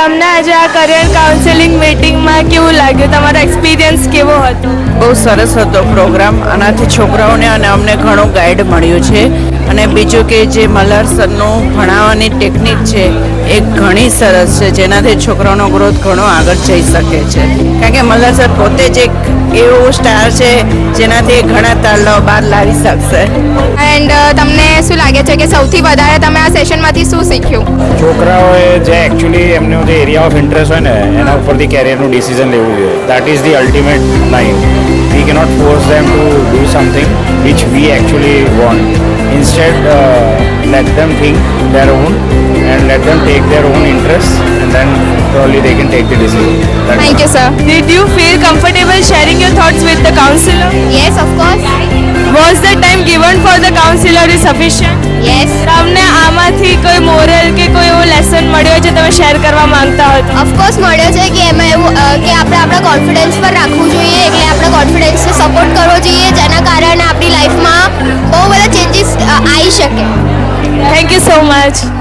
તમને આજે આ કરિયર કાઉન્સેલિંગ મીટિંગમાં કેવું લાગ્યું? તમારો એક્સપિરિયન્સ કેવો હતો? બહુ સરસ હતો પ્રોગ્રામ. આનાથી છોકરાઓને અને અમને ઘણું ગાઈડ મળ્યું છે. અને બીજું કે જે મલ્હાર સરનું ભણાવવાની ટેકનિક છે એ ઘણી સરસ છે, જેનાથી છોકરાઓનો ગ્રોથ ઘણો આગળ જઈ શકે છે. કારણ કે મલ્હાર સર પોતે જ એક એવું સ્ટાર છે જેનાથી ઘણા તારલાઓ બહાર લાવી શકશે. એન્ડ તમને શું લાગે છે કે સૌથી વધારે તમે આ સેશનમાંથી શું શીખ્યું? છોકરાઓએ જે એકચ્યુઅલી એમનો જે એરિયા ઓફ ઇન્ટરેસ્ટ હોય ને એના ઉપરથી કેરિયરનું ડિસિઝન લેવું જોઈએ. That is the ultimate line. V cannot force them to do something which we actually want. Instead, let them think their own and let them take their own interests, and then probably they can take the decision. Thank you, sir. Did you feel comfortable sharing your thoughts with the counselor? Yes, of course. Was the time given for the counselor is sufficient? Yes. તમને આમાંથી કોઈ moral કે કોઈ એવો lesson મળ્યો છે તમે share કરવા માંગતા હો? ઓફકોર્સ મળ્યો છે કે એમાં એવું કે આપણે આપણા કોન્ફિડન્સ પર રાખવું જોઈએ, એટલે આપણા કોન્ફિડન્સને સપોર્ટ કરવો જોઈએ, જેના કારણે આપણી લાઈફમાં બહુ બધા ચેન્જીસ આવી શકે. Thank you so much.